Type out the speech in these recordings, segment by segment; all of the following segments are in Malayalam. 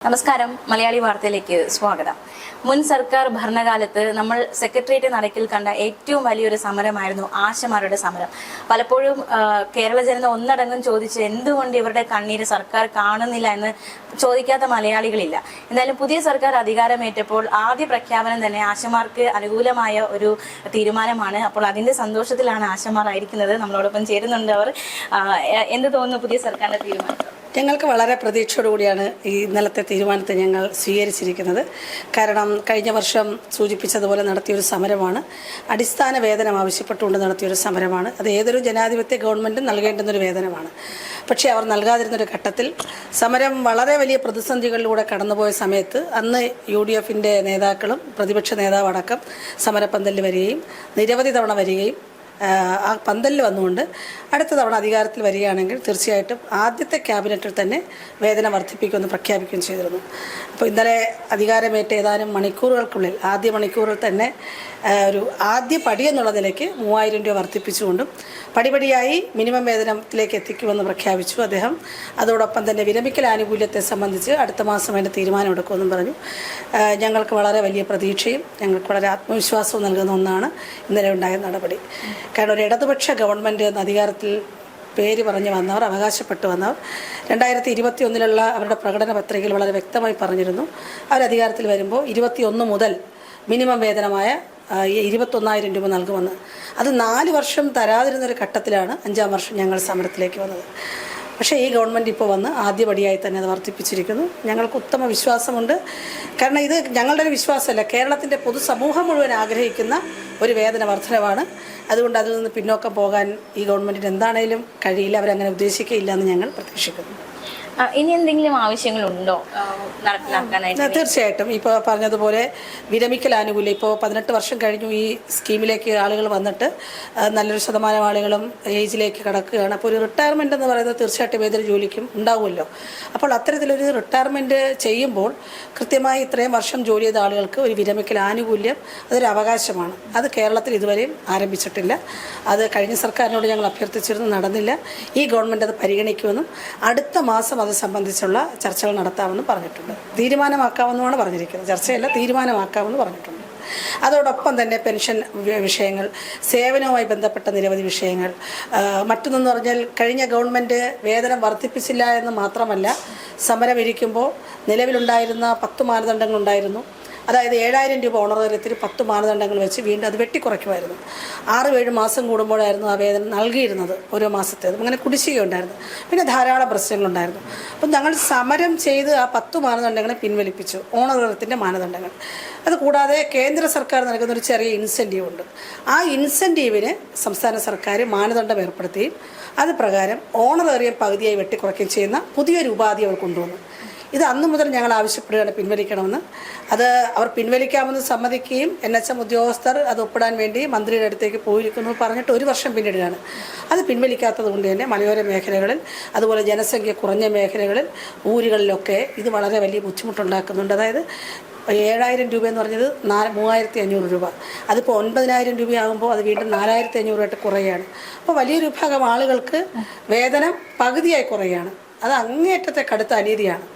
നമസ്കാരം. മലയാളി വാർത്തയിലേക്ക് സ്വാഗതം. മുൻ സർക്കാർ ഭരണകാലത്ത് നമ്മൾ സെക്രട്ടേറിയറ്റ് നടക്കിൽ കണ്ട ഏറ്റവും വലിയൊരു സമരമായിരുന്നു ആശമാരുടെ സമരം. പലപ്പോഴും കേരള ജനത ഒന്നടങ്കം ചോദിച്ച് എന്തുകൊണ്ട് ഇവരുടെ കണ്ണീര് സർക്കാർ കാണുന്നില്ല എന്ന് ചോദിക്കാത്ത മലയാളികളില്ല. എന്തായാലും പുതിയ സർക്കാർ അധികാരമേറ്റപ്പോൾ ആദ്യ പ്രഖ്യാപനം തന്നെ ആശമാർക്ക് അനുകൂലമായ ഒരു തീരുമാനമാണ്. അപ്പോൾ അതിന്റെ സന്തോഷത്തിലാണ് ആശമാർ ആയിരിക്കുന്നത്. നമ്മളോടൊപ്പം ചേരുന്നുണ്ട് അവർ. എന്ത് തോന്നുന്നു പുതിയ സർക്കാരിന്റെ തീരുമാനം? ഞങ്ങൾക്ക് വളരെ പ്രതീക്ഷയോടുകൂടിയാണ് ഈ ഇന്നലത്തെ തീരുമാനത്തെ ഞങ്ങൾ സ്വീകരിച്ചിരിക്കുന്നത്. കാരണം കഴിഞ്ഞ വർഷം സൂചിപ്പിച്ചതുപോലെ നടത്തിയൊരു സമരമാണ്. അടിസ്ഥാന വേതനം ആവശ്യപ്പെട്ടുകൊണ്ട് നടത്തിയൊരു സമരമാണ്. അത് ഏതൊരു ജനാധിപത്യ ഗവൺമെൻറ്റും നൽകേണ്ടുന്നൊരു വേതനമാണ്. പക്ഷേ അവർ നൽകാതിരുന്നൊരു ഘട്ടത്തിൽ സമരം വളരെ വലിയ പ്രതിസന്ധികളിലൂടെ കടന്നുപോയ സമയത്ത് അന്ന് UDF നേതാക്കളും പ്രതിപക്ഷ നേതാവടക്കം സമരപ്പന്തലിൽ വരികയും നിരവധി തവണ വരികയും ആ പന്തലിൽ വന്നുകൊണ്ട് അടുത്ത തവണ അധികാരത്തിൽ വരികയാണെങ്കിൽ തീർച്ചയായിട്ടും ആദ്യത്തെ ക്യാബിനറ്റിൽ തന്നെ വേതനം വർദ്ധിപ്പിക്കുമെന്ന് പ്രഖ്യാപിക്കുകയും ചെയ്തിരുന്നു. അപ്പോൾ ഇന്നലെ അധികാരമേറ്റ ഏതാനും മണിക്കൂറുകൾക്കുള്ളിൽ ആദ്യ മണിക്കൂറിൽ തന്നെ ഒരു ആദ്യ പടി എന്നുള്ള നിലയ്ക്ക് 3000 രൂപ വർദ്ധിപ്പിച്ചുകൊണ്ടും പടിപടിയായി മിനിമം വേതനത്തിലേക്ക് എത്തിക്കുമെന്ന് പ്രഖ്യാപിച്ചു അദ്ദേഹം. അതോടൊപ്പം തന്നെ വിരമിക്കൽ ആനുകൂല്യത്തെ സംബന്ധിച്ച് അടുത്ത മാസം അതിൻ്റെ തീരുമാനമെടുക്കുമെന്നും പറഞ്ഞു. ഞങ്ങൾക്ക് വളരെ വലിയ പ്രതീക്ഷയും ഞങ്ങൾക്ക് വളരെ ആത്മവിശ്വാസവും നൽകുന്ന ഒന്നാണ് ഇന്നലെ ഉണ്ടായ നടപടി. കാരണം ഒരു ഇടതുപക്ഷ ഗവൺമെൻറ് എന്ന അധികാരത്തിൽ പേര് പറഞ്ഞു വന്നവർ, അവകാശപ്പെട്ടു വന്നവർ 2021 അവരുടെ പ്രകടന പത്രികയിൽ വളരെ വ്യക്തമായി പറഞ്ഞിരുന്നു അവരധികാരത്തിൽ വരുമ്പോൾ 21 മുതൽ മിനിമം വേതനമായ 21,000 രൂപ നൽകുമെന്ന്. അത് 4 വർഷം തരാതിരുന്നൊരു ഘട്ടത്തിലാണ് 5-ാം വർഷം ഞങ്ങൾ സമരത്തിലേക്ക് വന്നത്. പക്ഷേ ഈ ഗവൺമെൻറ് ഇപ്പോൾ വന്ന് ആദ്യപടിയായി തന്നെ അത് വർദ്ധിപ്പിച്ചിരിക്കുന്നു. ഞങ്ങൾക്ക് ഉത്തമ വിശ്വാസമുണ്ട്. കാരണം ഇത് ഞങ്ങളുടെ ഒരു വിശ്വാസമല്ല, കേരളത്തിൻ്റെ പൊതുസമൂഹം മുഴുവൻ ആഗ്രഹിക്കുന്ന ഒരു വേതന വർധനവാണ്. അതുകൊണ്ട് അതിൽ നിന്ന് പിന്നോക്കം പോകാൻ ഈ ഗവൺമെൻറ്റിന് എന്താണേലും കഴിയില്ല, അവരങ്ങനെ ഉദ്ദേശിക്കുകയില്ല എന്ന് ഞങ്ങൾ പ്രതീക്ഷിക്കുന്നു. ഇനി എന്തെങ്കിലും ആവശ്യങ്ങളുണ്ടോ നടപ്പിലാക്കാനായിട്ട്? തീർച്ചയായിട്ടും ഇപ്പോൾ പറഞ്ഞതുപോലെ വിരമിക്കൽ ആനുകൂല്യം ഇപ്പോൾ 18 വർഷം കഴിഞ്ഞു ഈ സ്കീമിലേക്ക് ആളുകൾ വന്നിട്ട് നല്ലൊരു ശതമാനം ആളുകളും ഏജിലേക്ക് കടക്കുകയാണ്. അപ്പോൾ ഒരു റിട്ടയർമെൻ്റ് എന്ന് പറയുന്നത് തീർച്ചയായിട്ടും ഏതൊരു ജോലിക്കും ഉണ്ടാവുമല്ലോ. അപ്പോൾ അത്തരത്തിലൊരു റിട്ടയർമെൻറ്റ് ചെയ്യുമ്പോൾ കൃത്യമായി ഇത്രയും വർഷം ജോലി ചെയ്ത ആളുകൾക്ക് ഒരു വിരമിക്കൽ ആനുകൂല്യം അതൊരു അവകാശമാണ്. അത് കേരളത്തിൽ ഇതുവരെയും ആരംഭിച്ചിട്ടില്ല. അത് കഴിഞ്ഞ സർക്കാരിനോട് ഞങ്ങൾ അഭ്യർത്ഥിച്ചിരുന്നു, നടന്നില്ല. ഈ ഗവൺമെൻറ് അത് പരിഗണിക്കുമെന്നും അടുത്ത മാസം അത് സംബന്ധിച്ചുള്ള ചർച്ചകൾ നടത്താമെന്ന് പറഞ്ഞിട്ടുണ്ട്. തീരുമാനമാക്കാമെന്നുമാണ് പറഞ്ഞിരിക്കുന്നത്. ചർച്ചയല്ല, തീരുമാനമാക്കാമെന്ന് പറഞ്ഞിട്ടുണ്ട്. അതോടൊപ്പം തന്നെ പെൻഷൻ വിഷയങ്ങൾ, സേവനവുമായി ബന്ധപ്പെട്ട നിരവധി വിഷയങ്ങൾ. മറ്റൊന്നെന്ന് പറഞ്ഞാൽ കഴിഞ്ഞ ഗവൺമെൻറ് വേതനം വർദ്ധിപ്പിച്ചില്ല എന്ന് മാത്രമല്ല, സമരം ഇരിക്കുമ്പോൾ നിലവിലുണ്ടായിരുന്ന 10 മാനദണ്ഡങ്ങളുണ്ടായിരുന്നു. അതായത് 7,000 രൂപ ഓണറേറിയത്തിൽ 10 മാനദണ്ഡങ്ങൾ വെച്ച് വീണ്ടും അത് വെട്ടിക്കുറയ്ക്കുമായിരുന്നു. 6-7 മാസം കൂടുമ്പോഴായിരുന്നു ആ വേതനം നൽകിയിരുന്നത് ഓരോ മാസത്തേത്. അങ്ങനെ കുടിശ്ശികയുണ്ടായിരുന്നു. പിന്നെ ധാരാളം പ്രശ്നങ്ങളുണ്ടായിരുന്നു. അപ്പം ഞങ്ങൾ സമരം ചെയ്ത് ആ 10 മാനദണ്ഡങ്ങളെ പിൻവലിപ്പിച്ചു, ഓണറേറിയത്തിൻ്റെ മാനദണ്ഡങ്ങൾ. അതുകൂടാതെ കേന്ദ്ര സർക്കാർ നൽകുന്നൊരു ചെറിയ ഇൻസെൻറ്റീവ് ഉണ്ട്. ആ ഇൻസെൻറ്റീവിന് സംസ്ഥാന സർക്കാർ മാനദണ്ഡം ഏർപ്പെടുത്തുകയും അത് പ്രകാരം ഓണറേറിയം പകുതിയായി വെട്ടിക്കുറയ്ക്കുകയും ചെയ്യുന്ന പുതിയൊരു ഉപാധി അവർ കൊണ്ടുവന്നു. ഇത് അന്നു മുതൽ ഞങ്ങൾ ആവശ്യപ്പെടുകയാണ് പിൻവലിക്കണമെന്ന്. അത് അവർ പിൻവലിക്കാമെന്ന് സമ്മതിക്കുകയും NHM ഉദ്യോഗസ്ഥർ അത് ഒപ്പിടാൻ വേണ്ടി മന്ത്രിയുടെ അടുത്തേക്ക് പോയിരിക്കുന്നു പറഞ്ഞിട്ട് 1 വർഷം പിന്നിടുകയാണ്. അത് പിൻവലിക്കാത്തത് കൊണ്ട് തന്നെ മലയോര മേഖലകളിൽ, അതുപോലെ ജനസംഖ്യ കുറഞ്ഞ മേഖലകളിൽ, ഊരുകളിലൊക്കെ ഇത് വളരെ വലിയ ബുദ്ധിമുട്ടുണ്ടാക്കുന്നുണ്ട്. അതായത് 7,000 രൂപ എന്ന് പറഞ്ഞത് 3,500 രൂപ. അതിപ്പോൾ 9,000 രൂപയാകുമ്പോൾ അത് വീണ്ടും 4,500 ആയിട്ട് കുറയുകയാണ്. അപ്പോൾ വലിയൊരു വിഭാഗം ആളുകൾക്ക് വേതനം പകുതിയായി കുറയുകയാണ്. അത് അങ്ങേയറ്റത്തെ കടുത്ത അനീതിയാണ്.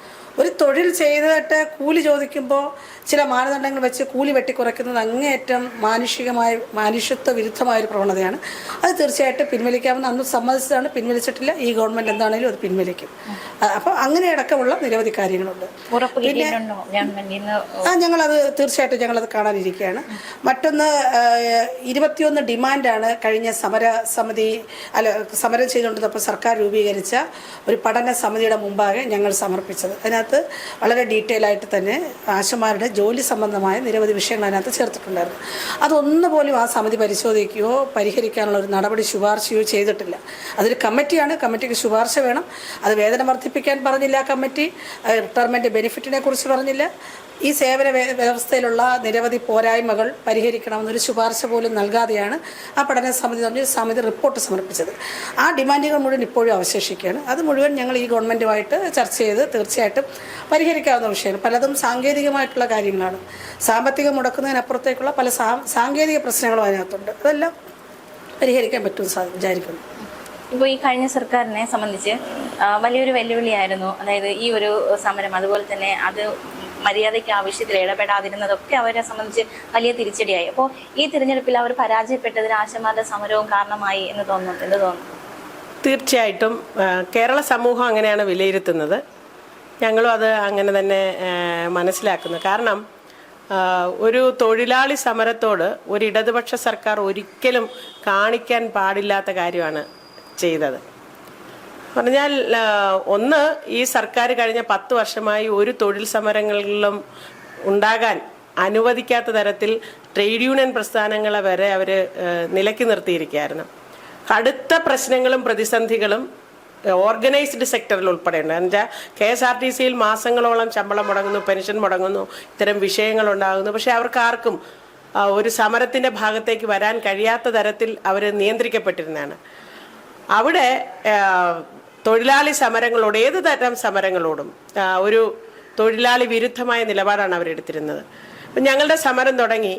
ഒരു തൊഴിൽ ചെയ്തിട്ട് കൂലി ചോദിക്കുമ്പോൾ ചില മാനദണ്ഡങ്ങൾ വെച്ച് കൂലി വെട്ടിക്കുറയ്ക്കുന്നത് അങ്ങേയറ്റം മാനുഷ്യത്വ വിരുദ്ധമായൊരു പ്രവണതയാണ്. അത് തീർച്ചയായിട്ടും പിൻവലിക്കാമെന്ന് അന്ന് സമ്മതിച്ചതാണ്, പിൻവലിച്ചിട്ടില്ല. ഈ ഗവൺമെൻറ് എന്താണെങ്കിലും അത് പിൻവലിക്കും. അപ്പോൾ അങ്ങനെ അടക്കമുള്ള നിരവധി കാര്യങ്ങളുണ്ട്. പിന്നെ ഞങ്ങളത് തീർച്ചയായിട്ടും ഞങ്ങളത് കാണാനിരിക്കുകയാണ്. മറ്റൊന്ന് 21 ഡിമാൻഡാണ് കഴിഞ്ഞ സമരം ചെയ്തുകൊണ്ടിരുന്നപ്പോൾ സർക്കാർ രൂപീകരിച്ച ഒരു പഠന സമിതിയുടെ മുമ്പാകെ ഞങ്ങൾ സമർപ്പിച്ചത്. അതിനകത്ത് വളരെ ഡീറ്റെയിൽ ആയിട്ട് തന്നെ ആശമാരുടെ ജോലി സംബന്ധമായ നിരവധി വിഷയങ്ങൾ അതിനകത്ത് ചേർത്തിട്ടുണ്ടായിരുന്നു. അതൊന്നുപോലും ആ സമിതി പരിശോധിക്കുകയോ പരിഹരിക്കാനുള്ള ഒരു നടപടി ശുപാർശയോ ചെയ്തിട്ടില്ല. അതൊരു കമ്മിറ്റിയാണ്, കമ്മിറ്റിക്ക് ശുപാർശ വേണം. അത് വേതനം വർദ്ധിപ്പിക്കാൻ പറഞ്ഞില്ല കമ്മിറ്റി, റിട്ടയർമെൻറ്റ് ബെനിഫിറ്റിനെ കുറിച്ച് പറഞ്ഞില്ല. ഈ സേവന വ്യവസ്ഥയിലുള്ള നിരവധി പോരായ്മകൾ പരിഹരിക്കണമെന്നൊരു ശുപാർശ പോലും നൽകാതെയാണ് ആ പഠന സമിതി റിപ്പോർട്ട് സമർപ്പിച്ചത്. ആ ഡിമാൻഡുകൾ മുഴുവൻ ഇപ്പോഴും അവശേഷിക്കുകയാണ്. അത് മുഴുവൻ ഞങ്ങൾ ഈ ഗവൺമെൻറ്റുമായിട്ട് ചർച്ച ചെയ്ത് തീർച്ചയായിട്ടും പരിഹരിക്കാവുന്ന വിഷയമാണ്. പലതും സാങ്കേതികമായിട്ടുള്ള കാര്യങ്ങളാണ്. സാമ്പത്തികം മുടക്കുന്നതിനപ്പുറത്തേക്കുള്ള പല സാങ്കേതിക പ്രശ്നങ്ങളും അതിനകത്തുണ്ട്. അതെല്ലാം പരിഹരിക്കാൻ പറ്റുമെന്ന് വിചാരിക്കുന്നു. ഇപ്പോൾ ഈ കഴിഞ്ഞ സർക്കാരിനെ സംബന്ധിച്ച് വലിയൊരു വെല്ലുവിളിയായിരുന്നു, അതായത് ഈ ഒരു സമരം. അതുപോലെ തന്നെ അത് മര്യാദയ്ക്ക് ആവശ്യത്തിൽ ഇടപെടാതിരുന്നതൊക്കെ അവരെ സംബന്ധിച്ച് വലിയ തിരിച്ചടിയായി. അപ്പോൾ ഈ തിരഞ്ഞെടുപ്പിൽ അവർ പരാജയപ്പെട്ടതിന് ആശമാരുടെ സമരവും കാരണമായി എന്ന് തോന്നുന്നു. എന്ത് തോന്നുന്നു? തീർച്ചയായിട്ടും കേരള സമൂഹം അങ്ങനെയാണ് വിലയിരുത്തുന്നത്. ഞങ്ങളും അത് അങ്ങനെ തന്നെ മനസ്സിലാക്കുന്നു. കാരണം ഒരു തൊഴിലാളി സമരത്തോട് ഒരു ഇടതുപക്ഷ സർക്കാർ ഒരിക്കലും കാണിക്കാൻ പാടില്ലാത്ത കാര്യമാണ് ചെയ്തത്. പറഞ്ഞാൽ ഒന്ന്, ഈ സർക്കാർ കഴിഞ്ഞ 10 വർഷമായി ഒരു തൊഴിൽ സമരങ്ങളിലും ഉണ്ടാകാൻ അനുവദിക്കാത്ത തരത്തിൽ ട്രേഡ് യൂണിയൻ പ്രസ്ഥാനങ്ങളെ വരെ അവർ നിലയ്ക്ക് നിർത്തിയിരിക്കുകയായിരുന്നു. കടുത്ത പ്രശ്നങ്ങളും പ്രതിസന്ധികളും ഓർഗനൈസ്ഡ് സെക്ടറിൽ ഉൾപ്പെടെയുണ്ട്. എന്നുവെച്ചാൽ KSRTCയിൽ മാസങ്ങളോളം ശമ്പളം മുടങ്ങുന്നു, പെൻഷൻ മുടങ്ങുന്നു, ഇത്തരം വിഷയങ്ങൾ ഉണ്ടാകുന്നു. പക്ഷെ അവർക്ക് ആർക്കും ഒരു സമരത്തിൻ്റെ ഭാഗത്തേക്ക് വരാൻ കഴിയാത്ത തരത്തിൽ അവർ നിയന്ത്രിക്കപ്പെട്ടിരുന്നതാണ്. അവിടെ തൊഴിലാളി സമരങ്ങളോട്, ഏത് തരം സമരങ്ങളോടും ഒരു തൊഴിലാളി വിരുദ്ധമായ നിലപാടാണ് അവരെടുത്തിരുന്നത്. അപ്പം ഞങ്ങളുടെ സമരം തുടങ്ങി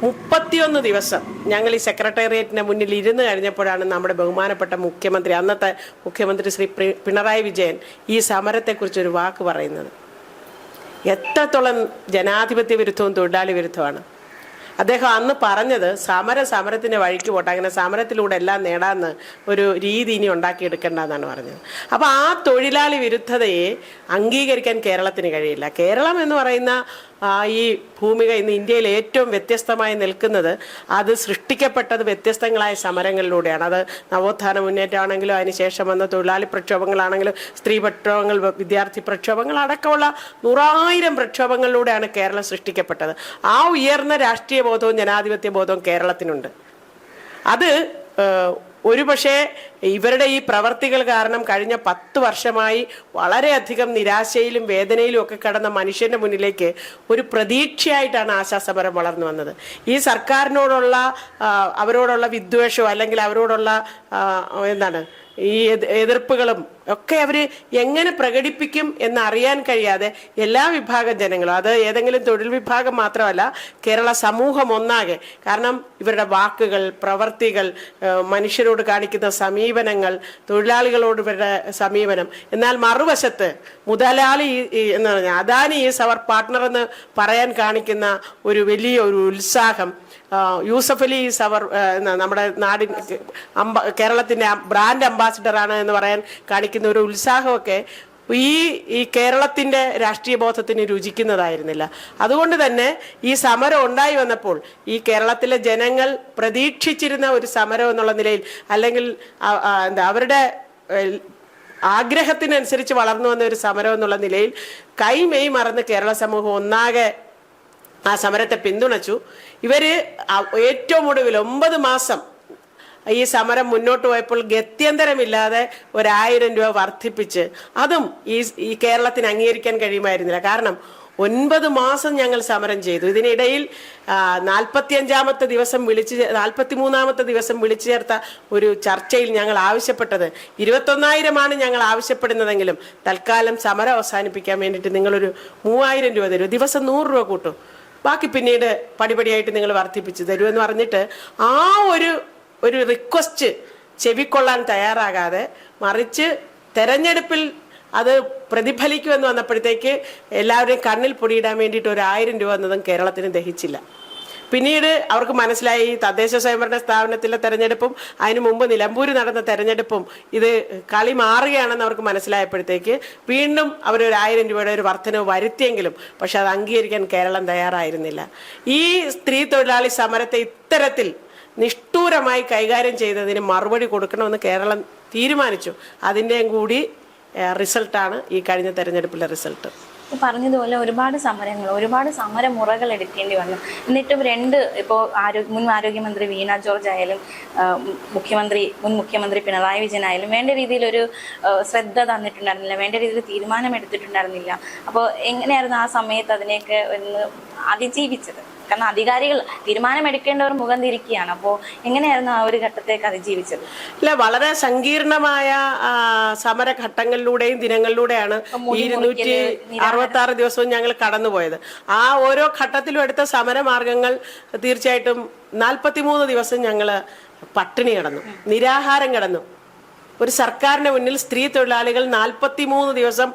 31 ദിവസം ഞങ്ങൾ ഈ സെക്രട്ടേറിയറ്റിന് മുന്നിൽ ഇരുന്ന് കഴിഞ്ഞപ്പോഴാണ് നമ്മുടെ ബഹുമാനപ്പെട്ട മുഖ്യമന്ത്രി, അന്നത്തെ മുഖ്യമന്ത്രി ശ്രീ പിണറായി വിജയൻ, ഈ സമരത്തെക്കുറിച്ചൊരു വാക്ക് പറയുന്നത്. എത്രത്തോളം ജനാധിപത്യ വിരുദ്ധവും തൊഴിലാളി വിരുദ്ധമാണ്. അദ്ദേഹം അന്ന് പറഞ്ഞത് സമരത്തിൻ്റെ വഴിക്ക് പോട്ടെ, അങ്ങനെ സമരത്തിലൂടെ എല്ലാം നേടാമെന്ന് ഒരു രീതി ഇനി ഉണ്ടാക്കിയെടുക്കേണ്ടെന്നാണ് പറഞ്ഞത്. അപ്പോൾ ആ തൊഴിലാളി വിരുദ്ധതയെ അംഗീകരിക്കാൻ കേരളത്തിന് കഴിയില്ല. കേരളം എന്ന് പറയുന്ന ഈ ഭൂമിക ഇന്ന് ഇന്ത്യയിൽ ഏറ്റവും വ്യത്യസ്തമായി നിൽക്കുന്നത് അത് സൃഷ്ടിക്കപ്പെട്ടത് വ്യത്യസ്തങ്ങളായ സമരങ്ങളിലൂടെയാണ്. അത് നവോത്ഥാന മുന്നേറ്റമാണെങ്കിലും അതിനുശേഷം വന്ന തൊഴിലാളി പ്രക്ഷോഭങ്ങളാണെങ്കിലും സ്ത്രീ പ്രക്ഷോഭങ്ങൾ, വിദ്യാർത്ഥി പ്രക്ഷോഭങ്ങൾ അടക്കമുള്ള 100,000 പ്രക്ഷോഭങ്ങളിലൂടെയാണ് കേരളം സൃഷ്ടിക്കപ്പെട്ടത്. ആ ഉയർന്ന രാഷ്ട്രീയ ബോധവും ജനാധിപത്യ ബോധവും കേരളത്തിനുണ്ട്. അത് ഒരുപക്ഷെ ഇവരുടെ ഈ പ്രവർത്തികൾ കാരണം കഴിഞ്ഞ 10 വർഷമായി വളരെയധികം നിരാശയിലും വേദനയിലും ഒക്കെ കടന്ന മനുഷ്യന്റെ മുന്നിലേക്ക് ഒരു പ്രതീക്ഷയായിട്ടാണ് ആശാസമരം വളർന്നു വന്നത്. ഈ സർക്കാരിനോടുള്ള അവരോടുള്ള വിദ്വേഷവും അല്ലെങ്കിൽ അവരോടുള്ള ഈ എതിർപ്പുകളും ഒക്കെ അവർ എങ്ങനെ പ്രകടിപ്പിക്കും എന്നറിയാൻ കഴിയാതെ എല്ലാ വിഭാഗം ജനങ്ങളും, അത് ഏതെങ്കിലും തൊഴിൽ വിഭാഗം മാത്രമല്ല, കേരള സമൂഹം ഒന്നാകെ, കാരണം ഇവരുടെ വാക്കുകൾ, പ്രവർത്തികൾ, മനുഷ്യരോട് കാണിക്കുന്ന സമീപനങ്ങൾ, തൊഴിലാളികളോട് ഇവരുടെ സമീപനം. എന്നാൽ മറുവശത്ത് മുതലാളി എന്ന് പറഞ്ഞാൽ അദാനി ഈസ് അവർ പാർട്ട്ണർ എന്ന് പറയാൻ കാണിക്കുന്ന ഒരു വലിയ ഒരു ഉത്സാഹം, യൂസഫ് അലി ഈസ് അവർ നമ്മുടെ നാടിൻ കേരളത്തിൻ്റെ ബ്രാൻഡ് അംബാസിഡറാണ് എന്ന് പറയാൻ കാണിക്കുന്ന ഒരു ഉത്സാഹമൊക്കെ ഈ കേരളത്തിൻ്റെ രാഷ്ട്രീയ ബോധത്തിന് രുചിക്കുന്നതായിരുന്നില്ല. അതുകൊണ്ട് തന്നെ ഈ സമരം ഉണ്ടായി വന്നപ്പോൾ ഈ കേരളത്തിലെ ജനങ്ങൾ പ്രതീക്ഷിച്ചിരുന്ന ഒരു സമരം എന്നുള്ള നിലയിൽ, അല്ലെങ്കിൽ അവരുടെ ആഗ്രഹത്തിനനുസരിച്ച് വളർന്നു വന്ന ഒരു സമരം എന്നുള്ള നിലയിൽ കൈമെയ് മറന്ന് കേരള സമൂഹം ഒന്നാകെ ആ സമരത്തെ പിന്തുണച്ചു. ഇവര് ഏറ്റവും ഒടുവിൽ 9 മാസം ഈ സമരം മുന്നോട്ട് പോയപ്പോൾ ഗത്യന്തരമില്ലാതെ 1,000 രൂപ വർദ്ധിപ്പിച്ച്, അതും ഈ കേരളത്തിന് അംഗീകരിക്കാൻ കഴിയുമായിരുന്നില്ല. കാരണം 9 മാസം ഞങ്ങൾ സമരം ചെയ്തു. ഇതിനിടയിൽ 45-ാമത്തെ ദിവസം 43-ാമത്തെ ദിവസം വിളിച്ചു ചേർത്ത ഒരു ചർച്ചയിൽ ഞങ്ങൾ ആവശ്യപ്പെട്ടത് 21,000 ഞങ്ങൾ ആവശ്യപ്പെടുന്നതെങ്കിലും തൽക്കാലം സമരം അവസാനിപ്പിക്കാൻ വേണ്ടിയിട്ട് നിങ്ങളൊരു 3,000 രൂപ തരൂ, ദിവസം 100 രൂപ കൂട്ടും, ബാക്കി പിന്നീട് പടിപടിയായിട്ട് നിങ്ങൾ വർദ്ധിപ്പിച്ച് തരുമെന്ന് പറഞ്ഞിട്ട് ആ ഒരു റിക്വസ്റ്റ് ചെവിക്കൊള്ളാൻ തയ്യാറാകാതെ, മറിച്ച് തെരഞ്ഞെടുപ്പിൽ അത് പ്രതിഫലിക്കുമെന്ന് വന്നപ്പോഴത്തേക്ക് എല്ലാവരെയും കണ്ണിൽ പൊടിയിടാൻ വേണ്ടിയിട്ട് 1,000 രൂപ എന്നതും കേരളത്തിന് ദഹിച്ചില്ല. പിന്നീട് അവർക്ക് മനസ്സിലായി തദ്ദേശ സ്വയംഭരണ സ്ഥാപനത്തിലെ തെരഞ്ഞെടുപ്പും അതിനു മുമ്പ് നിലമ്പൂർ നടന്ന തെരഞ്ഞെടുപ്പും ഇത് കളി മാറുകയാണെന്ന് അവർക്ക് മനസ്സിലായപ്പോഴത്തേക്ക് വീണ്ടും അവർ 1,000 രൂപയുടെ ഒരു വർധനവ് വരുത്തിയെങ്കിലും പക്ഷെ അത് അംഗീകരിക്കാൻ കേരളം തയ്യാറായിരുന്നില്ല. ഈ സ്ത്രീ തൊഴിലാളി സമരത്തെ ഇത്തരത്തിൽ നിഷ്ഠൂരമായി കൈകാര്യം ചെയ്തതിന് മറുപടി കൊടുക്കണമെന്ന് കേരളം തീരുമാനിച്ചു. അതിൻ്റെയും കൂടി റിസൾട്ടാണ് ഈ കഴിഞ്ഞ തെരഞ്ഞെടുപ്പിലെ റിസൾട്ട്. പറഞ്ഞതുപോലെ ഒരുപാട് സമരങ്ങൾ, ഒരുപാട് സമരമുറകൾ എടുക്കേണ്ടി വന്നു. എന്നിട്ടും ഇപ്പോൾ മുൻ ആരോഗ്യമന്ത്രി വീണ ജോർജ് ആയാലും മുൻ മുഖ്യമന്ത്രി പിണറായി വിജയൻ ആയാലും വേണ്ട രീതിയിലൊരു ശ്രദ്ധ തന്നിട്ടുണ്ടായിരുന്നില്ല, വേണ്ട രീതിയിൽ തീരുമാനം എടുത്തിട്ടുണ്ടായിരുന്നില്ല. അപ്പോൾ എങ്ങനെയായിരുന്നു ആ സമയത്ത് അതിനെയൊക്കെ ഒന്ന് അതിജീവിച്ചത്? കാരണം അധികാരികൾ തീരുമാനമെടുക്കേണ്ടവർ മുഖം തിരിക്കുകയാണ്. അപ്പോൾ എങ്ങനെയായിരുന്നു ആ ഒരു ഘട്ടത്തേക്ക് അതിജീവിച്ചത്? അല്ല, വളരെ സങ്കീർണമായ സമരഘട്ടങ്ങളിലൂടെയും ദിനങ്ങളിലൂടെയാണ് 266 ദിവസവും ഞങ്ങൾ കടന്നുപോയത്. ആ ഓരോ ഘട്ടത്തിലും എടുത്ത സമരമാർഗങ്ങൾ തീർച്ചയായിട്ടും 43 ദിവസം ഞങ്ങൾ പട്ടിണി കിടന്നു, നിരാഹാരം കിടന്നു. ഒരു സർക്കാരിന്റെ മുന്നിൽ സ്ത്രീ തൊഴിലാളികൾ 43 ദിവസം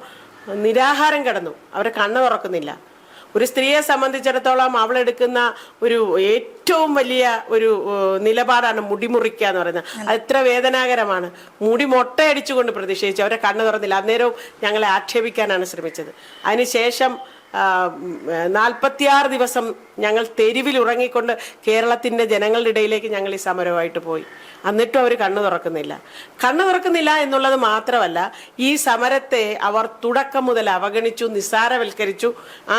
നിരാഹാരം കിടന്നു. അവരെ കണ്ണ് തുറക്കുന്നില്ല. ഒരു സ്ത്രീയെ സംബന്ധിച്ചിടത്തോളം അവളെടുക്കുന്ന ഒരു ഏറ്റവും വലിയ ഒരു നിലപാടാണ് മുടി മുറിക്കുക എന്ന് പറയുന്നത്. അത് എത്ര വേദനാകരമാണ്. മുടി മൊട്ടയടിച്ചുകൊണ്ട് പ്രതിഷേധിച്ചു. അവരെ കണ്ണ് തുറന്നില്ല. അന്നേരവും ഞങ്ങളെ ആക്ഷേപിക്കാനാണ് ശ്രമിച്ചത്. അതിനുശേഷം 46 ദിവസം ഞങ്ങൾ തെരുവിൽ ഉറങ്ങിക്കൊണ്ട് കേരളത്തിന്റെ ജനങ്ങളുടെ ഇടയിലേക്ക് ഞങ്ങൾ ഈ സമരമായിട്ട് പോയി. എന്നിട്ടും അവർ കണ്ണു തുറക്കുന്നില്ല എന്നുള്ളത് മാത്രമല്ല, ഈ സമരത്തെ അവർ തുടക്കം മുതൽ അവഗണിച്ചു, നിസ്സാരവൽക്കരിച്ചു,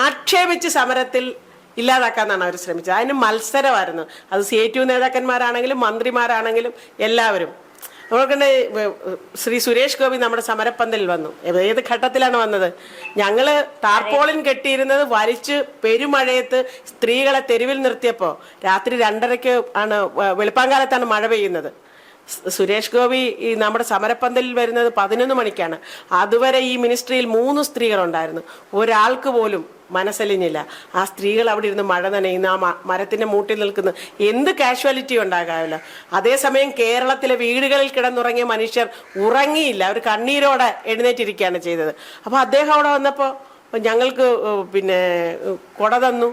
ആക്ഷേപിച്ച് സമരത്തിൽ ഇല്ലാതാക്കാന്നാണ് അവർ ശ്രമിച്ചത്. അതിന് മത്സരമായിരുന്നു. അത് CITU നേതാക്കന്മാരാണെങ്കിലും മന്ത്രിമാരാണെങ്കിലും എല്ലാവരും. അതുകൊണ്ട് ശ്രീ സുരേഷ് ഗോപി നമ്മുടെ സമരപ്പന്തലിൽ വന്നു. ഏത് ഘട്ടത്തിലാണ് വന്നത്? ഞങ്ങള് ടാർപോളിൻ കെട്ടിയിരുന്നത് വലിച്ച് പെരുമഴയത്ത് സ്ത്രീകളെ തെരുവിൽ നിർത്തിയപ്പോൾ രാത്രി 2:30 ആണ്, വെളുപ്പാങ്കാലത്താണ് മഴ പെയ്യുന്നത്. സുരേഷ് ഗോപി ഈ നമ്മുടെ സമരപ്പന്തലിൽ വരുന്നത് 11 മണിക്കാണ്. അതുവരെ ഈ മിനിസ്ട്രിയിൽ 3 സ്ത്രീകളുണ്ടായിരുന്നു. ഒരാൾക്ക് പോലും മനസ്സലിഞ്ഞില്ല. ആ സ്ത്രീകൾ അവിടെ ഇരുന്ന് മഴ നനയുന്ന, ആ മരത്തിന്റെ മൂട്ടിൽ നിൽക്കുന്ന, എന്ത് കാഷ്വാലിറ്റി ഉണ്ടാകാമല്ലോ. അതേസമയം കേരളത്തിലെ വീടുകളിൽ കിടന്നുറങ്ങിയ മനുഷ്യർ ഉറങ്ങിയില്ല. അവർ കണ്ണീരോടെ എഴുന്നേറ്റിരിക്കുകയാണ് ചെയ്തത്. അപ്പൊ അദ്ദേഹം അവിടെ വന്നപ്പോൾ ഞങ്ങൾക്ക് പിന്നെ കൊട തന്നു,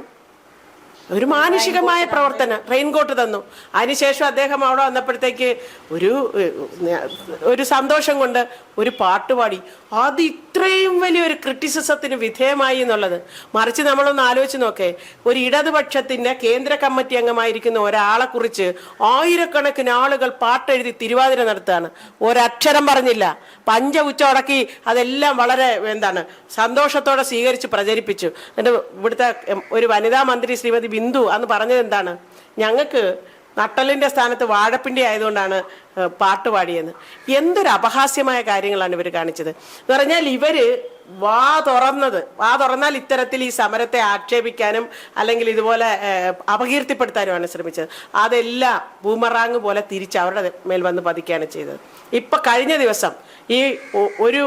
ഒരു മാനുഷികമായ പ്രവർത്തനം, റെയിൻകോട്ട് തന്നു. അതിനുശേഷം അദ്ദേഹം അവിടെ വന്നപ്പോഴത്തേക്ക് ഒരു സന്തോഷം കൊണ്ട് ഒരു പാട്ടുപാടി. അത് ഇത്രയും വലിയൊരു ക്രിറ്റിസിസത്തിന് വിധേയമായി എന്നുള്ളത്. മറിച്ച് നമ്മളൊന്ന് ആലോചിച്ച് നോക്കേ, ഒരു ഇടതുപക്ഷത്തിന്റെ കേന്ദ്ര കമ്മിറ്റി അംഗമായിരിക്കുന്ന ഒരാളെ കുറിച്ച് ആയിരക്കണക്കിന് ആളുകൾ പാട്ടെഴുതി തിരുവാതിര നടത്തുകയാണ്. ഒരക്ഷരം പറഞ്ഞില്ല. പഞ്ച ഉച്ചടക്കി അതെല്ലാം വളരെ സന്തോഷത്തോടെ സ്വീകരിച്ച് പ്രചരിപ്പിച്ചു. എന്നിട്ട് ഇവിടുത്തെ ഒരു വനിതാ മന്ത്രി ശ്രീമതി ബിന്ദു അന്ന് പറഞ്ഞത് എന്താണ്? ഞങ്ങൾക്ക് നട്ടലിന്റെ സ്ഥാനത്ത് വാഴപ്പിണ്ടി ആയതുകൊണ്ടാണ് പാട്ട് പാടിയെന്ന്. എന്തൊരു അപഹാസ്യമായ കാര്യങ്ങളാണ് ഇവർ കാണിച്ചത് എന്ന് പറഞ്ഞാൽ, ഇവര് വാ തുറന്നാൽ ഇത്തരത്തിൽ ഈ സമരത്തെ ആക്ഷേപിക്കാനും അല്ലെങ്കിൽ ഇതുപോലെ അപകീർത്തിപ്പെടുത്താനുമാണ് ശ്രമിച്ചത്. അതെല്ലാം ബൂമറാങ് പോലെ തിരിച്ച് അവരുടെ മേൽ വന്ന് പതിക്കുകയാണ് ചെയ്തത്. ഇപ്പൊ കഴിഞ്ഞ ദിവസം ഈ ഒരു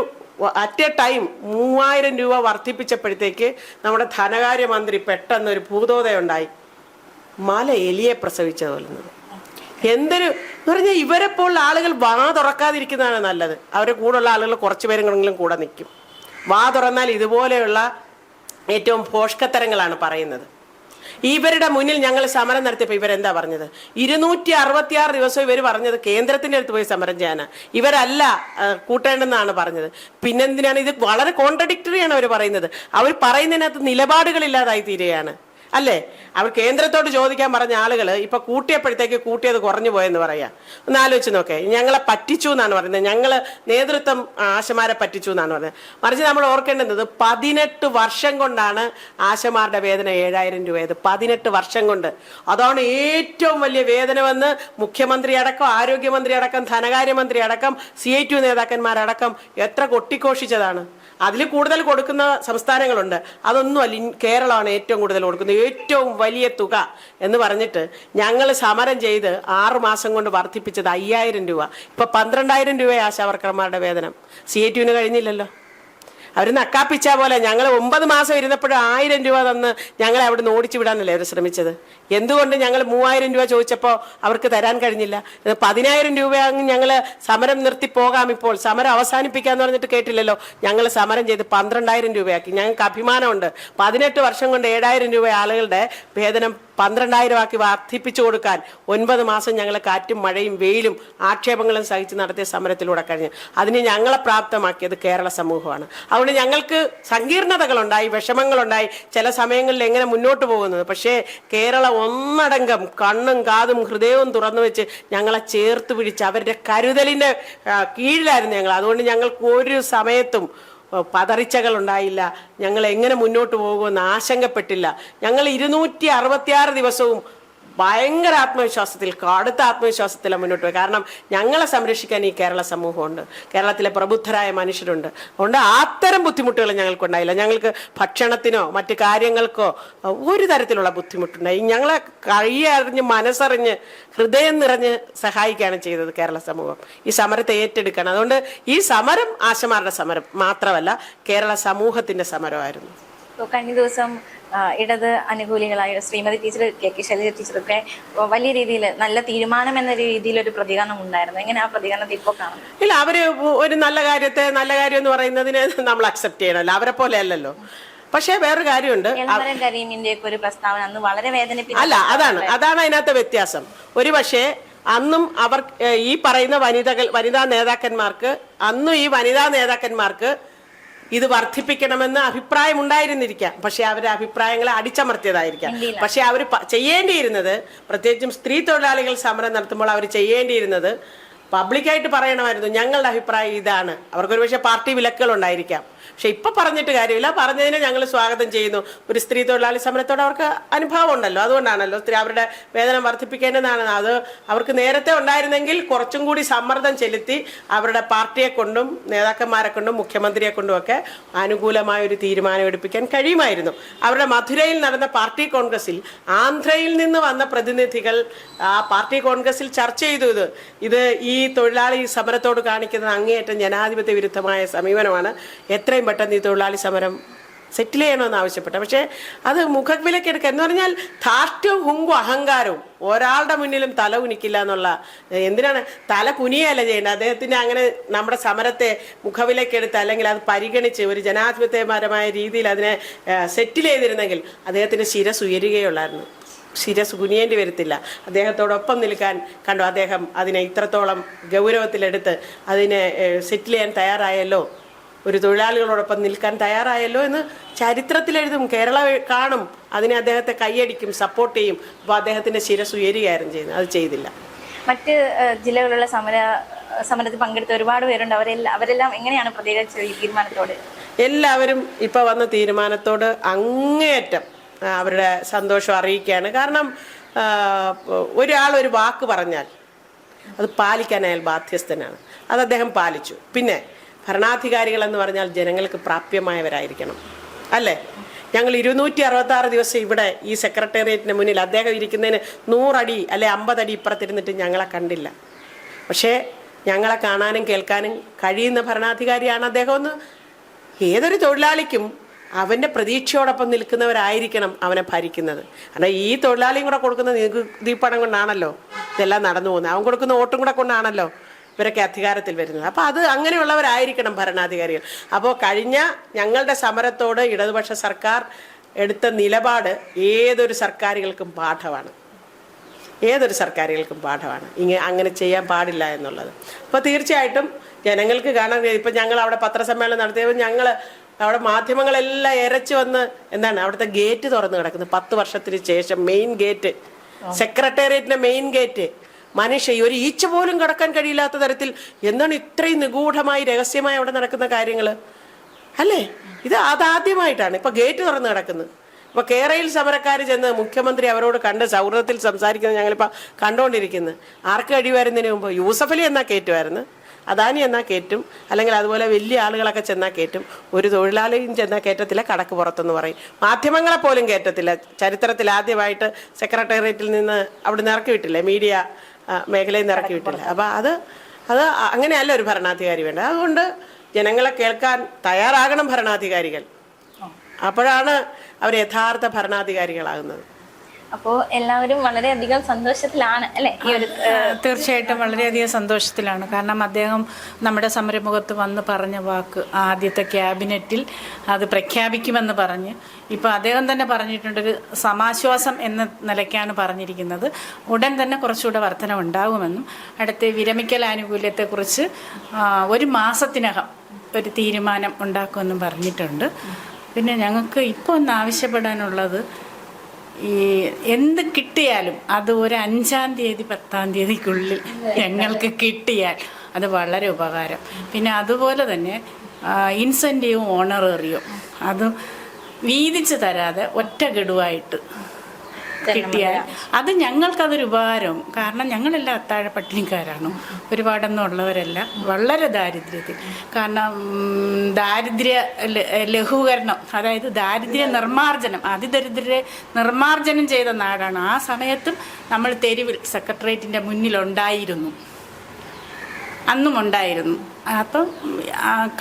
അറ്റ് എ ടൈം 3000 രൂപ വർദ്ധിപ്പിച്ചപ്പോഴത്തേക്ക് നമ്മുടെ ധനകാര്യമന്ത്രി പെട്ടെന്നൊരു ഭൂതോദയുണ്ടായി. മല എലിയെ പ്രസവിച്ചതുപോലെ. എന്തൊരു എന്ന് പറഞ്ഞാൽ, ഇവരെ പോലുള്ള ആളുകൾ വാ തുറക്കാതിരിക്കുന്നതാണ് നല്ലത്. അവരുടെ കൂടെയുള്ള ആളുകൾ കുറച്ചു പേരെങ്കിലും കൂടെ നിൽക്കും. വാ തുറന്നാൽ ഇതുപോലെയുള്ള ഏറ്റവും ഭോഷ്കത്തരങ്ങളാണ് പറയുന്നത്. ഇവരുടെ മുന്നിൽ ഞങ്ങൾ സമരം നടത്തിയപ്പോൾ ഇവരെന്താ പറഞ്ഞത്? 266 ദിവസം ഇവർ പറഞ്ഞത് കേന്ദ്രത്തിന്റെ അടുത്ത് പോയി സമരം ചെയ്യാനാണ്, ഇവരല്ല കൂട്ടേണ്ടെന്നാണ് പറഞ്ഞത്. പിന്നെന്തിനാണ് ഇത്? വളരെ കോൺട്രഡിക്ടറിയാണ് അവർ പറയുന്നത്. അവർ പറയുന്നതിനകത്ത് നിലപാടുകളില്ലാതായി തീരുകയാണ് അല്ലേ? അവർ കേന്ദ്രത്തോട് ചോദിക്കാൻ പറഞ്ഞ ആളുകൾ ഇപ്പൊ കൂട്ടിയപ്പോഴത്തേക്ക് കൂട്ടിയത് കുറഞ്ഞു പോയെന്ന് പറയാ. ഒന്ന് ആലോചിച്ച് നോക്കേ. ഞങ്ങളെ പറ്റിച്ചു എന്നാണ് പറയുന്നത്. ഞങ്ങള് നേതൃത്വം ആശമാരെ പറ്റിച്ചു എന്നാണ് പറയുന്നത്. മറിച്ച് നമ്മൾ ഓർക്കേണ്ടുന്നത് 18 വർഷം കൊണ്ടാണ് ആശമാരുടെ വേതന 7000 രൂപയത്. 18 വർഷം കൊണ്ട്. അതാണ് ഏറ്റവും വലിയ വേതനമെന്ന് മുഖ്യമന്ത്രി അടക്കം, ആരോഗ്യമന്ത്രി അടക്കം, ധനകാര്യമന്ത്രി അടക്കം, CITU നേതാക്കന്മാരടക്കം എത്ര കൊട്ടിഘോഷിച്ചതാണ്. അതിൽ കൂടുതൽ കൊടുക്കുന്ന സംസ്ഥാനങ്ങളുണ്ട്. അതൊന്നുമല്ല, കേരളമാണ് ഏറ്റവും കൂടുതൽ കൊടുക്കുന്നത്, ഏറ്റവും വലിയ തുക എന്ന് പറഞ്ഞിട്ട് ഞങ്ങൾ സമരം ചെയ്ത് 6 മാസം കൊണ്ട് വർദ്ധിപ്പിച്ചത് 5000 രൂപ. ഇപ്പൊ 12000 രൂപ ആശാവർക്കർമാരുടെ വേതനം. CITUവിന് കഴിഞ്ഞില്ലല്ലോ. അവർ നക്കാപ്പിച്ച പോലെ ഞങ്ങൾ 9 മാസം ഇരുന്നപ്പോഴും 1000 രൂപ തന്ന് ഞങ്ങളെ അവിടെ നിന്ന് ഓടിച്ചു വിടാനല്ലേ അവർ ശ്രമിച്ചത്. എന്തുകൊണ്ട് ഞങ്ങൾ 3000 രൂപ ചോദിച്ചപ്പോൾ അവർക്ക് തരാൻ കഴിഞ്ഞില്ല? 10000 രൂപയാണെങ്കിൽ ഞങ്ങൾ സമരം നിർത്തി പോകാം, ഇപ്പോൾ സമരം അവസാനിപ്പിക്കാന്ന് പറഞ്ഞിട്ട് കേട്ടില്ലല്ലോ. ഞങ്ങൾ സമരം ചെയ്ത് 12000 രൂപയാക്കി. ഞങ്ങൾക്ക് അഭിമാനമുണ്ട്. 18 വർഷം കൊണ്ട് 7000 രൂപ ആളുകളുടെ വേതനം 12000 ആക്കി വർദ്ധിപ്പിച്ചു കൊടുക്കാൻ 9 മാസം ഞങ്ങൾ കാറ്റും മഴയും വെയിലും ആക്ഷേപങ്ങളും സഹിച്ച് നടത്തിയ സമരത്തിലൂടെ കഴിഞ്ഞ് അതിന് ഞങ്ങളെ പ്രാപ്തമാക്കിയത് കേരള സമൂഹമാണ്. അതുകൊണ്ട് ഞങ്ങൾക്ക് സങ്കീർണതകളുണ്ടായി, വിഷമങ്ങളുണ്ടായി, ചില സമയങ്ങളിൽ എങ്ങനെ മുന്നോട്ട് പോകുന്നത്. പക്ഷേ കേരളം ഒന്നടങ്കം കണ്ണും കാതും ഹൃദയവും തുറന്നു വെച്ച് ഞങ്ങളെ ചേർത്ത് പിടിച്ച് അവരുടെ കരുതലിന്റെ കീഴിലായിരുന്നു ഞങ്ങൾ. അതുകൊണ്ട് ഞങ്ങൾക്ക് ഒരു സമയത്തും പതറിച്ചകൾ ഉണ്ടായില്ല. ഞങ്ങൾ എങ്ങനെ മുന്നോട്ട് പോകുമെന്ന് ആശങ്കപ്പെട്ടില്ല. ഞങ്ങൾ 266 ദിവസവും ഭയങ്കര ആത്മവിശ്വാസത്തിൽ, കടുത്ത ആത്മവിശ്വാസത്തിലാണ് മുന്നോട്ട് പോയി. കാരണം ഞങ്ങളെ സംരക്ഷിക്കാൻ ഈ കേരള സമൂഹമുണ്ട്, കേരളത്തിലെ പ്രബുദ്ധരായ മനുഷ്യരുണ്ട്. അതുകൊണ്ട് അത്തരം ബുദ്ധിമുട്ടുകൾ ഞങ്ങൾക്കുണ്ടായില്ല. ഞങ്ങൾക്ക് ഭക്ഷണത്തിനോ മറ്റു കാര്യങ്ങൾക്കോ ഒരു തരത്തിലുള്ള ബുദ്ധിമുട്ടുണ്ടായി. ഞങ്ങളെ കഴിയറിഞ്ഞ്, മനസ്സറിഞ്ഞ്, ഹൃദയം നിറഞ്ഞ് സഹായിക്കുകയാണ് ചെയ്തത് കേരള സമൂഹം. ഈ സമരത്തെ ഏറ്റെടുക്കണം. അതുകൊണ്ട് ഈ സമരം ആശമാരുടെ സമരം മാത്രമല്ല, കേരള സമൂഹത്തിന്റെ സമരമായിരുന്നു. കഴിഞ്ഞ ദിവസം ഇടത് അനുകൂലികളായ ശ്രീമതി ടീച്ചർ, കെ ശൈലജ ടീച്ചറൊക്കെ വലിയ രീതിയിൽ നല്ല തീരുമാനം എന്ന രീതിയിൽ ഒരു പ്രതികരണം ഉണ്ടായിരുന്നു. എങ്ങനെ ആ പ്രതികരണത്തെ ഇപ്പോൾ കാണും? ഇല്ല, അവര് ഒരു നല്ല കാര്യം എന്ന് പറയുന്നതിനെ നമ്മൾ അക്സെപ്റ്റ് ചെയ്യണമല്ലോ, അവരെ പോലെ അല്ലല്ലോ. പക്ഷേ വേറൊരു കാര്യമുണ്ട്, എളമരം കരീമിന്റെ ഒരു പ്രസ്താവന അന്ന് വളരെ വേദനിപ്പിച്ചു. അല്ല, അതാണ് അതിനകത്ത് വ്യത്യാസം. ഒരു പക്ഷേ അന്നും അവർ ഈ പറയുന്ന വനിതാ നേതാക്കന്മാർക്ക് ഇത് വർദ്ധിപ്പിക്കണമെന്ന് അഭിപ്രായം ഉണ്ടായിരുന്നിരിക്കാം. പക്ഷെ അവരുടെ അഭിപ്രായങ്ങളെ അടിച്ചമർത്തിയതായിരിക്കാം. പക്ഷെ അവർ ചെയ്യേണ്ടിയിരുന്നത്, പ്രത്യേകിച്ചും സ്ത്രീ തൊഴിലാളികൾ സമരം നടത്തുമ്പോൾ അവർ ചെയ്യേണ്ടിയിരുന്നത് പബ്ലിക്കായിട്ട് പറയണമായിരുന്നു, ഞങ്ങളുടെ അഭിപ്രായം ഇതാണ്. അവർക്കൊരു പക്ഷേ പാർട്ടി വിലക്കുകൾ ഉണ്ടായിരിക്കാം. പക്ഷെ ഇപ്പൊ പറഞ്ഞിട്ട് കാര്യമില്ല, പറഞ്ഞതിനെ ഞങ്ങൾ സ്വാഗതം ചെയ്യുന്നു. ഒരു സ്ത്രീ തൊഴിലാളി സമരത്തോട് അവർക്ക് അനുഭവം ഉണ്ടല്ലോ, അതുകൊണ്ടാണല്ലോ അവരുടെ വേതനം വർദ്ധിപ്പിക്കേണ്ടതാണ്. അത് അവർക്ക് നേരത്തെ ഉണ്ടായിരുന്നെങ്കിൽ കുറച്ചും കൂടി സമ്മർദ്ദം ചെലുത്തി അവരുടെ പാർട്ടിയെ കൊണ്ടും നേതാക്കന്മാരെ കൊണ്ടും മുഖ്യമന്ത്രിയെ കൊണ്ടും ഒക്കെ അനുകൂലമായ ഒരു തീരുമാനം എടുപ്പിക്കാൻ കഴിയുമായിരുന്നു. അവരുടെ മധുരയിൽ നടന്ന പാർട്ടി കോൺഗ്രസിൽ ആന്ധ്രയിൽ നിന്ന് വന്ന പ്രതിനിധികൾ ആ പാർട്ടി കോൺഗ്രസിൽ ചർച്ച ചെയ്തു. ഇത് ഈ തൊഴിലാളി സമരത്തോട് കാണിക്കുന്നത് അങ്ങേയറ്റം ജനാധിപത്യ വിരുദ്ധമായ സമീപനമാണ്, എത്രയും പെട്ടെന്ന് ഈ തൊഴിലാളി സമരം സെറ്റിൽ ചെയ്യണമെന്ന് ആവശ്യപ്പെട്ട. പക്ഷേ അത് മുഖവിലക്കെടുക്കുക എന്ന് പറഞ്ഞാൽ ധാർഷ്ട്യവും ഹുങ്കും അഹങ്കാരവും, ഒരാളുടെ മുന്നിലും തല കുനിക്കില്ല എന്നുള്ള, എന്തിനാണ് തല കുനിയല്ല ചെയ്യേണ്ടത്. അദ്ദേഹത്തിന് അങ്ങനെ നമ്മുടെ സമരത്തെ മുഖവിലക്കെടുത്ത് അല്ലെങ്കിൽ അത് പരിഗണിച്ച് ഒരു ജനാധിപത്യപരമായ രീതിയിൽ അതിനെ സെറ്റിൽ ചെയ്തിരുന്നെങ്കിൽ അദ്ദേഹത്തിന് ശിരസ് ഉയരുകയുള്ളായിരുന്നു, ശിരസ് കുനിയേണ്ടി വരത്തില്ല. അദ്ദേഹത്തോടൊപ്പം നിൽക്കാൻ കണ്ടു, അദ്ദേഹം അതിനെ ഇത്രത്തോളം ഗൗരവത്തിലെടുത്ത് അതിനെ സെറ്റിൽ ചെയ്യാൻ തയ്യാറായല്ലോ, ഒരു തൊഴിലാളികളോടൊപ്പം നിൽക്കാൻ തയ്യാറായല്ലോ എന്ന് ചരിത്രത്തിലെഴുതും. കേരള കാണും, അതിനെ അദ്ദേഹത്തെ കൈയടിക്കും, സപ്പോർട്ട് ചെയ്യും. അപ്പോൾ അദ്ദേഹത്തിൻ്റെ ശിരസ് ഉയരുകയായിരുന്നു ചെയ്യുന്നത്, അത് ചെയ്തില്ല. മറ്റ് ജില്ലകളിലുള്ള സമരത്തിൽ പങ്കെടുത്ത ഒരുപാട് പേരുണ്ട്. അവരെല്ലാം എങ്ങനെയാണ് പ്രതികരിച്ചത് ഈ തീരുമാനത്തോട്? എല്ലാവരും ഇപ്പോൾ വന്ന തീരുമാനത്തോട് അങ്ങേയറ്റം അവരുടെ സന്തോഷം അറിയിക്കുകയാണ്. കാരണം ഒരാൾ ഒരു വാക്ക് പറഞ്ഞാൽ അത് പാലിക്കാൻ അയാൾ ബാധ്യസ്ഥനാണ്. അത് അദ്ദേഹം പാലിച്ചു. പിന്നെ ഭരണാധികാരികൾ എന്ന് പറഞ്ഞാൽ ജനങ്ങൾക്ക് പ്രാപ്യമായവരായിരിക്കണം, അല്ലേ? ഞങ്ങൾ 266 ദിവസം ഇവിടെ ഈ സെക്രട്ടേറിയറ്റിന് മുന്നിൽ അദ്ദേഹം ഇരിക്കുന്നതിന് 100 അടി അല്ലെ 50 അടി ഇപ്പുറത്തിരുന്നിട്ട് ഞങ്ങളെ കണ്ടില്ല. പക്ഷേ ഞങ്ങളെ കാണാനും കേൾക്കാനും കഴിയുന്ന ഭരണാധികാരിയാണ് അദ്ദേഹം. ഒന്ന് ഏതൊരു തൊഴിലാളിക്കും അവൻ്റെ പ്രതീക്ഷയോടൊപ്പം നിൽക്കുന്നവരായിരിക്കണം അവനെ ഭരിക്കുന്നത്. കാരണം ഈ തൊഴിലാളിയും കൂടെ കൊടുക്കുന്ന നികുതിപ്പണം കൊണ്ടാണല്ലോ ഇതെല്ലാം നടന്നു പോകുന്നത്, അവൻ കൊടുക്കുന്ന വോട്ടും കൂടെ കൊണ്ടാണല്ലോ ഇവരൊക്കെ അധികാരത്തിൽ വരുന്നത്. അപ്പോൾ അത് അങ്ങനെയുള്ളവരായിരിക്കണം ഭരണാധികാരികൾ. അപ്പോൾ കഴിഞ്ഞ ഞങ്ങളുടെ സമരത്തോട് ഇടതുപക്ഷ സർക്കാർ എടുത്ത നിലപാട് ഏതൊരു സർക്കാരുകൾക്കും പാഠമാണ്, അങ്ങനെ ചെയ്യാൻ പാടില്ല എന്നുള്ളത്. അപ്പോൾ തീർച്ചയായിട്ടും ജനങ്ങൾക്ക് കാണാൻ കഴിയും. ഇപ്പം ഞങ്ങൾ അവിടെ പത്രസമ്മേളനം നടത്തിയപ്പോൾ ഞങ്ങൾ അവിടെ മാധ്യമങ്ങളെല്ലാം ഇരച്ചു വന്ന് എന്താണ് അവിടുത്തെ ഗേറ്റ് തുറന്നു കിടക്കുന്നത് 10 വർഷത്തിന് ശേഷം, മെയിൻ ഗേറ്റ്, സെക്രട്ടേറിയറ്റിന്റെ മെയിൻ ഗേറ്റ്, ഒരു ഈച്ച പോലും കടക്കാൻ കഴിയില്ലാത്ത തരത്തിൽ എന്താണ് ഇത്രയും നിഗൂഢമായി രഹസ്യമായി അവിടെ നടക്കുന്ന കാര്യങ്ങൾ, അല്ലേ? അതാദ്യമായിട്ടാണ് ഇപ്പൊ ഗേറ്റ് തുറന്നു കിടക്കുന്നത്. ഇപ്പൊ കേരളയിൽ സമരക്കാർ ചെന്ന് മുഖ്യമന്ത്രി അവരോട് കണ്ട് സൗഹൃദത്തിൽ സംസാരിക്കുന്നത് ഞങ്ങളിപ്പോൾ കണ്ടുകൊണ്ടിരിക്കുന്നത്. ആർക്ക് കഴിയുമായിരുന്നതിന് മുമ്പ് യൂസഫ് അലി എന്നാ കയറ്റുമായിരുന്നു, അദാനി എന്നാൽ കയറ്റും, അല്ലെങ്കിൽ അതുപോലെ വലിയ ആളുകളൊക്കെ ചെന്നാൽ കയറ്റും. ഒരു തൊഴിലാളിയും ചെന്നാൽ കയറ്റത്തില്ല, കടക്ക് പുറത്തെന്ന് പറയും. മാധ്യമങ്ങളെ പോലും കയറ്റത്തില്ല. ചരിത്രത്തിൽ ആദ്യമായിട്ട് സെക്രട്ടേറിയറ്റിൽ നിന്ന് അവിടെ നിന്ന് ഇറക്കി വിട്ടില്ലേ, മീഡിയ മേഖലയിൽ നിന്ന് ഇറക്കി വിട്ടില്ല. അപ്പം അത് അങ്ങനെയല്ല ഒരു ഭരണാധികാരി വേണ്ടത്. അതുകൊണ്ട് ജനങ്ങളെ കേൾക്കാൻ തയ്യാറാകണം ഭരണാധികാരികൾ. അപ്പോഴാണ് അവർ യഥാർത്ഥ ഭരണാധികാരികളാകുന്നത്. അപ്പോൾ എല്ലാവരും വളരെയധികം സന്തോഷത്തിലാണ്, അല്ലേ? തീർച്ചയായിട്ടും വളരെയധികം സന്തോഷത്തിലാണ്. കാരണം അദ്ദേഹം നമ്മുടെ സമരമുഖത്ത് വന്ന് പറഞ്ഞ വാക്ക് ആദ്യത്തെ ക്യാബിനറ്റിൽ അത് പ്രഖ്യാപിക്കുമെന്ന് പറഞ്ഞ്, ഇപ്പോൾ അദ്ദേഹം തന്നെ പറഞ്ഞിട്ടുണ്ടൊരു സമാശ്വാസം എന്ന നിലയ്ക്കാണ് പറഞ്ഞിരിക്കുന്നത്. ഉടൻ തന്നെ കുറച്ചുകൂടെ വർധന ഉണ്ടാകുമെന്നും അടുത്ത വിരമിക്കൽ ആനുകൂല്യത്തെക്കുറിച്ച് 1 മാസത്തിനകം ഒരു തീരുമാനം ഉണ്ടാക്കുമെന്നും പറഞ്ഞിട്ടുണ്ട്. പിന്നെ ഞങ്ങൾക്ക് ഇപ്പോൾ ഒന്ന് ആവശ്യപ്പെടാനുള്ളത്, ഈ എന്ത് കിട്ടിയാലും അത് ഒരു 5-ാം തീയതി 10-ാം തീയതിക്കുള്ളിൽ ഞങ്ങൾക്ക് കിട്ടിയാൽ അത് വളരെ ഉപകാരം. പിന്നെ അതുപോലെ തന്നെ ഇൻസെൻറ്റീവും ഓണറേറിയും അത് വീതിച്ച് തരാതെ ഒറ്റ ഗഡുവായിട്ട് കിട്ടിയാൽ അത് ഞങ്ങൾക്കതൊരു ഉപകാരവും. കാരണം ഞങ്ങളെല്ലാം അത്താഴ പട്ടിണിക്കാരാണ്, ഒരുപാടൊന്നും ഉള്ളവരല്ല, വളരെ ദാരിദ്ര്യത്തിൽ. കാരണം ദാരിദ്ര്യ ലഘൂകരണം, അതായത് ദാരിദ്ര്യ നിർമ്മാർജ്ജനം, അതിദരിദ്രരെ നിർമ്മാർജ്ജനം ചെയ്ത നാടാണ്. ആ സമയത്തും നമ്മൾ തെരുവിൽ സെക്രട്ടേറിയറ്റിൻ്റെ മുന്നിലുണ്ടായിരുന്നു. അന്നും ഉണ്ടായിരുന്നു. അപ്പം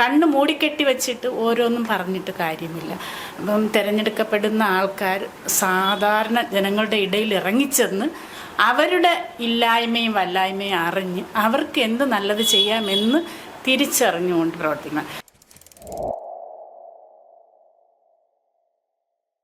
കണ്ണ് മൂടിക്കെട്ടി വെച്ചിട്ട് ഓരോന്നും പറഞ്ഞിട്ട് കാര്യമില്ല. അപ്പം തിരഞ്ഞെടുക്കപ്പെടുന്ന ആൾക്കാർ സാധാരണ ജനങ്ങളുടെ ഇടയിൽ ഇറങ്ങിച്ചെന്ന് അവരുടെ ഇല്ലായ്മയും വല്ലായ്മയും അറിഞ്ഞ് അവർക്ക് എന്ത് നല്ലത് ചെയ്യാമെന്ന് തിരിച്ചറിഞ്ഞുകൊണ്ട് പ്രവർത്തിക്കണം.